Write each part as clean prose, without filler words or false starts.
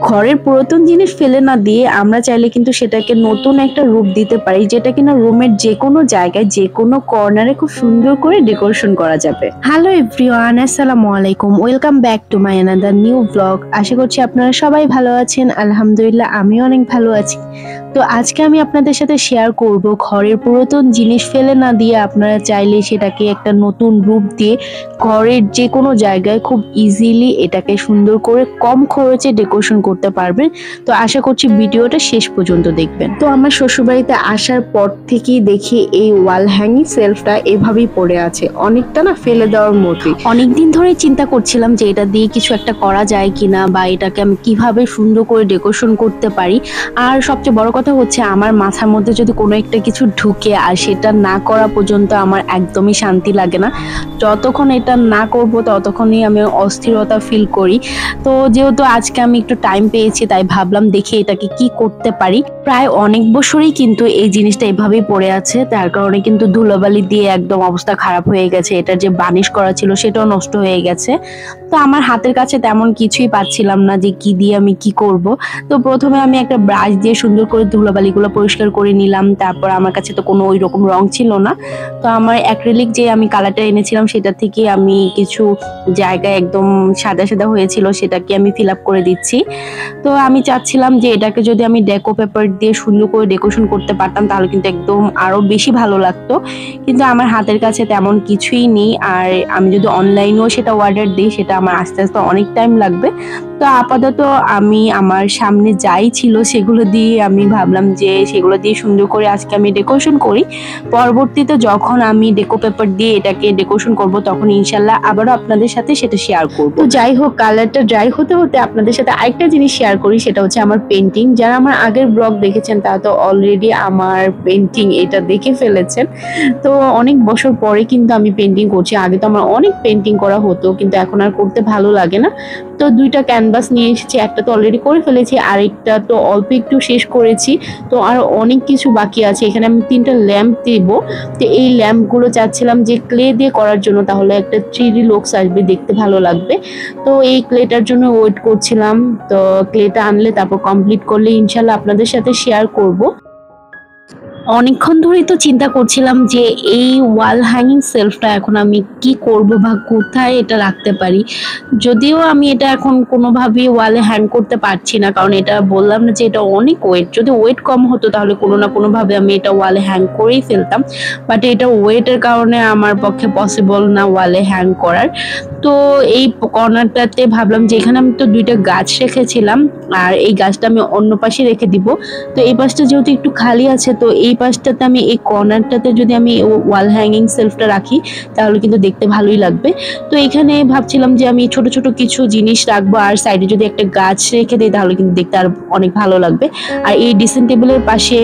ঘরের পুরাতন জিনিস ফেলে না দিয়ে আমরা চাইলে কিন্তু সেটাকে নতুন একটা রূপ দিতে পারি, যেটা কিনা রুমের যে কোনো জায়গায় যে কোনো কর্নারে খুব সুন্দর করে ডেকোরেশন করা যাবে। হ্যালো এভরিওয়ান, আসসালামু আলাইকুম, welcome back to my another new blog. আশা করছি আপনারা সবাই ভালো আছেন। আলহামদুলিল্লাহ আমিও অনেক ভালো আছি। তো আজকে আমি আপনাদের সাথে শেয়ার করব ঘরের পুরাতন জিনিস ফেলে না দিয়ে আপনারা চাইলে সেটাকে একটা নতুন রূপ দিয়ে ঘরের যে কোনো জায়গায় খুব ইজিলি এটাকে সুন্দর করে কম খরচে ডেকোরেশন করতে পারবেন। তো আশা করছি ভিডিওটা শেষ পর্যন্ত দেখবেন। তো আমার শ্বশুরবাড়িতে আসার পর থেকেই দেখি এই ওয়াল হ্যাঙ্গিং সেলফটা এভাবেই পড়ে আছে, অনেকটা না ফেলে দেওয়ার মতোই। অনেকদিন ধরে চিন্তা করছিলাম যে এটা দিয়ে কিছু একটা করা যায় কিনা, বা এটাকে আমি কিভাবে সুন্দর করে ডেকোরেশন করতে পারি। আর সবচেয়ে বড় কথা হচ্ছে আমার মাথার মধ্যে যদি কোনো একটা কিছু ঢুকে আর সেটা না করা পর্যন্ত আমার একদমই শান্তি লাগে না। যতক্ষণ এটা না করব ততক্ষণই আমি অস্থিরতা ফিল করি। তো যেহেতু আজকে আমি একটু টাইম পেয়েছি তাই ভাবলাম দেখি এটাকে কি করতে পারি। প্রায় অনেক বছরই কিন্তু এই জিনিসটা এভাবেই পড়ে আছে, তার কারণে কিন্তু ধুলোবালি দিয়ে একদম অবস্থা খারাপ হয়ে গেছে। এটার যে বার্নিশ করা ছিল সেটাও নষ্ট হয়ে গেছে। তো আমার হাতের কাছে তেমন কিছুই পাচ্ছিলাম না যে কি দিয়ে আমি কি করব। তো প্রথমে আমি একটা ব্রাশ দিয়ে সুন্দর করে ধুলোবালিগুলো পরিষ্কার করে নিলাম। তারপর আমার কাছে তো কোনো ওই রকম রং ছিল না, তো আমার অ্যাক্রিলিক যে আমি কালারটা এনেছিলাম সেটা থেকে আমি কিছু জায়গায় একদম সাদা সাদা হয়েছিল সেটাকে আমি ফিল আপ করে দিচ্ছি। তো আমি চাচ্ছিলাম যে এটাকে যদি আমি ডেকো পেপার দিয়ে সুন্দর করে ডেকোরেশন করতে পারতাম তাহলে কিন্তু একদম আরো বেশি ভালো লাগতো, কিন্তু আমার হাতের কাছে তেমন কিছুই নেই। আর আমি যদি অনলাইনেও সেটা অর্ডার দিই সেটা আমার আস্তে আস্তে অনেক টাইম লাগবে। তো আপাতত আমি আমার সামনে যাই ছিল সেগুলো দিয়ে আমি ভাবলাম যে সেগুলো দিয়ে সুন্দর করে আজকে আমি ডেকোরেশন করি। পরবর্তীতে যখন আমি ডেকো পেপার দিয়ে এটাকে ডেকোরেশন করব তখন ইনশাল্লাহ আবারও আপনাদের সাথে সেটা শেয়ার করব। তো যাই হোক, কালারটা ড্রাই হতে হতে আপনাদের সাথে আরেকটা জিনিস শেয়ার করি, সেটা হচ্ছে আমার পেন্টিং। যারা আমার আগের ব্লগ দেখেছেন তারা তো অলরেডি আমার পেন্টিং এটা দেখে ফেলেছেন। তো অনেক বছর পরে কিন্তু আমি পেন্টিং করছি। আগে তো আমার অনেক পেন্টিং করা হতো কিন্তু এখন আর করতে ভালো লাগে না। তো দুইটা ক্যানভাস নিয়ে এসেছি, একটা তো অলরেডি করে ফেলেছি, আরেকটা তো অল্প একটু শেষ করেছি। তো আর অনেক কিছু বাকি আছে। এখানে আমি 3টা ল্যাম্প দেব। তো এই ল্যাম্পগুলো চাচ্ছিলাম যে ক্লে দিয়ে করার জন্য, তাহলে একটা 3D লুকস আসবে, দেখতে ভালো লাগবে। তো এই ক্লেটার জন্য ওয়েট করছিলাম। তো ক্লেটা আনলে তারপর কমপ্লিট করলে ইনশাল্লাহ আপনাদের সাথে শেয়ার করব। অনেকক্ষণ ধরেই তো চিন্তা করছিলাম যে এই ওয়াল হ্যাঙ্গিং সেলফটা এখন আমি কি করব বা কোথায় এটা রাখতে পারি। যদিও আমি এটা এখন কোনোভাবেই ওয়ালে হ্যাং করতে পারছি না, কারণ এটা বললাম না যে এটা অনেক ওয়েট। যদি ওয়েট কম হতো তাহলে কোনো না কোনোভাবে আমি এটা ওয়ালে হ্যাং করেই ফেলতাম, বাট এটা ওয়েটের কারণে আমার পক্ষে পসিবল না ওয়ালে হ্যাং করার। তো এই কর্নারটাতে ভাবলাম যে এখানে আমি তো 2টা গাছ রেখেছিলাম আর এই গাছটা আমি অন্য পাশে রেখে দিব। তো এই পাশটা যেহেতু একটু খালি আছে, তো এই পাশটাতে আমি এই কর্নারটাতে যদি আমি ওয়াল হ্যাঙ্গিং সেলফটা রাখি তাহলে কিন্তু দেখতে ভালোই লাগবে। তো এখানে ভাবছিলাম যে আমি ছোট ছোট কিছু জিনিস রাখবো আর সাইডে যদি একটা গাছ রেখে দিই তাহলে কিন্তু দেখতে আর অনেক ভালো লাগবে। আর এই ড্রেসিং টেবিলের পাশে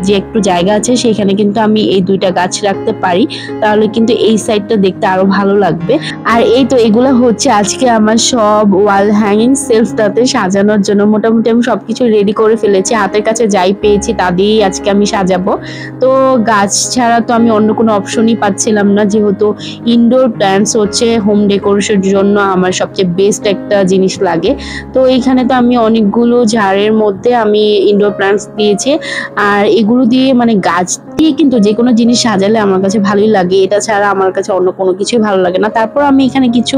যে একটু জায়গা আছে সেখানে কিন্তু আমি এই 2টা গাছ রাখতে পারি, তাহলে কিন্তু এই সাইডটা দেখতে আরো ভালো লাগবে। আর এই তো এগুলো হচ্ছে আজকে আমার সব ওয়াল হ্যাঙ্গিং সেলফটাতে সাজানোর জন্য। মোটামুটি আমি সবকিছু রেডি করে ফেলেছি, হাতের কাছে যাই পেয়েছি তা দিয়েই আজকে আমি সাজাবো। তো গাছ ছাড়া তো আমি অন্য কোনো অপশনই পাচ্ছিলাম না, যেহেতু ইনডোর প্ল্যান্টস হচ্ছে হোম ডেকোরেশনের জন্য আমার সবচেয়ে বেস্ট একটা জিনিস লাগে। তো এইখানে তো আমি অনেকগুলো ঝাড়ের মধ্যে আমি ইনডোর প্ল্যান্টস দিয়েছি। আর এগুলো দিয়ে মানে গাছ দিয়ে কিন্তু যে কোনো জিনিস সাজালে আমার কাছে ভালোই লাগে, এটা ছাড়া আমার কাছে অন্য কোনো কিছুই ভালো লাগে না। তারপর আমি এখানে কিছু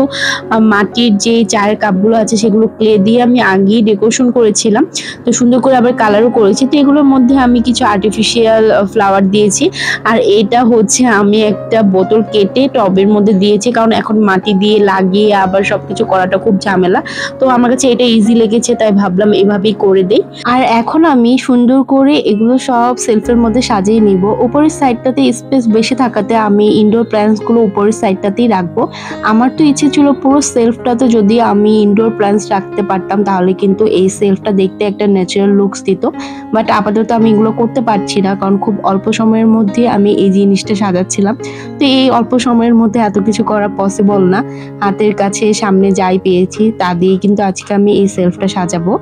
মাটির যে চায়ের কাপগুলো আছে সেগুলো ক্লে দিয়ে আমি আগেই ডেকোরেশন করেছিলাম, তো সুন্দর করে আবার কালারও করেছি। তো এগুলোর মধ্যে আমি কিছু আর্টিফিশিয়াল ফ্লাওয়ার দিয়েছি। আর এটা হচ্ছে আমি একটা বোতল কেটে টবের মধ্যে দিয়েছি, কারণ এখন মাটি দিয়ে লাগিয়ে আবার সবকিছু করাটা খুব ঝামেলা। তো আমার কাছে এটা ইজি লেগেছে তাই ভাবলাম এভাবেই করে দেই। আর এখন আমি সুন্দর করে এগুলো সব সেলফের মধ্যে সাজিয়ে নিব। উপরের সাইডটাতে স্পেস বেশি থাকাতে আমি ইনডোর প্ল্যান্টসগুলো উপরের সাইডটাতেই রাখবো। আমার তো ইচ্ছে ছিল পুরো সেলফটাতে যদি আমি ইনডোর প্ল্যান্টস রাখতে পারতাম তাহলে কিন্তু এই সেলফটা দেখতে একটা ন্যাচারাল লুকস দিত, বাট আপাতত আমি এগুলো করতে পারছি না কারণ খুব অল্প সময়ের মধ্যে আমি এই জিনিসটা সাজাচ্ছিলাম। তো এই অল্প সময়ের মধ্যে এত কিছু করা পসিবল না। হাতের কাছে সামনে যাই পেয়েছি তা দিয়ে কিন্তু আজকে আমি এই সেলফটা সাজাবো।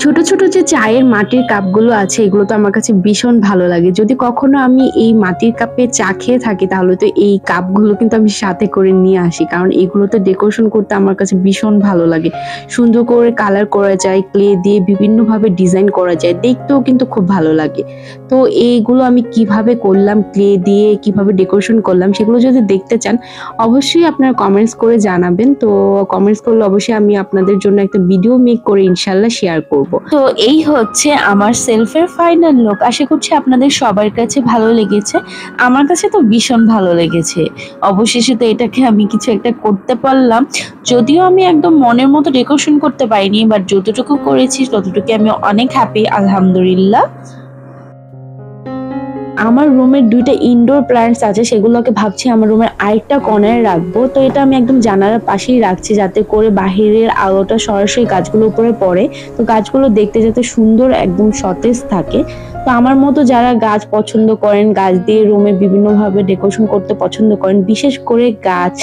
ছোট ছোট যে চায়ের মাটির কাপগুলো আছে এগুলো তো আমার কাছে ভীষণ ভালো লাগে। যদি কখনো আমি এই মাটির কাপে চা খেয়ে থাকি তাহলে তো এই কাপগুলো কিন্তু আমি সাথে করে নিয়ে আসি, কারণ এগুলোতে ডেকোরেশন করতে আমার কাছে ভীষণ ভালো লাগে। সুন্দর করে কালার করা যায়, ক্লে দিয়ে বিভিন্নভাবে ডিজাইন করা যায়, দেখতেও কিন্তু খুব ভালো লাগে। তো এইগুলো আমি কিভাবে করলাম, ক্লে দিয়ে কিভাবে ডেকোরেশন করলাম সেগুলো যদি দেখতে চান অবশ্যই আপনারা কমেন্টস করে জানাবেন। তো কমেন্টস করলে অবশ্যই আমি আপনাদের জন্য একটা ভিডিও মেক করে ইনশাল্লাহ শেয়ার করব। তো এই হচ্ছে আমার সেলফের ফাইনাল লুক। আশা করছি আপনাদের সবার কাছে ভালো লেগেছে। আমার কাছে তো ভীষণ ভালো লেগেছে। অবশেষে তো এটাকে আমি কিছু একটা করতে পারলাম। যদিও আমি একদম মনের মতো ডেকোরেশন করতে পারিনি, বাট যতটুকু করেছি ততটুকু আমি অনেক হ্যাপি, আলহামদুলিল্লাহ। আমার রুমের দুইটা ইনডোর প্ল্যান্টস আছে, সেগুলোকে ভাবছি আমার রুমের আরেকটা কর্নারে রাখবো। তো এটা আমি একদম জানালার পাশেই রাখছি যাতে করে বাহিরের আলোটা সরাসরি গাছগুলোর উপরে পড়ে, তো গাছগুলো দেখতে যাতে সুন্দর একদম সতেজ থাকে। তো আমার মতো যারা গাছ পছন্দ করেন, গাছ দিয়ে রুমে বিভিন্নভাবে ডেকোরেশন করতে পছন্দ করেন, বিশেষ করে গাছ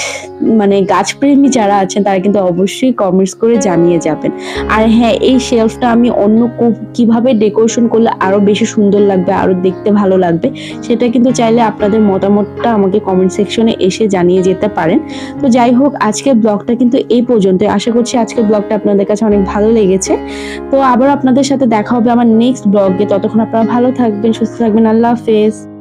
গাছপ্রেমী যারা আছেন তারা কিন্তু অবশ্যই কমেন্টস করে জানিয়ে যাবেন। আর হ্যাঁ, এই শেলফটা আমি অন্য কিভাবে ডেকোরেশন করলে আরো বেশি সুন্দর লাগবে, আরো দেখতে ভালো লাগবে, সেটা কিন্তু চাইলে আপনাদের মতামতটা আমাকে কমেন্ট সেকশনে এসে জানিয়ে যেতে পারেন। তো যাই হোক, আজকের ব্লগটা কিন্তু এই পর্যন্ত। আশা করছি আজকের ব্লগটা আপনাদের কাছে অনেক ভালো লেগেছে। তো আবার আপনাদের সাথে দেখা হবে আমার নেক্সট ব্লগে। ততক্ষণ আপনারা ভালো থাকবেন, সুস্থ থাকবেন। আল্লাহ হাফেজ।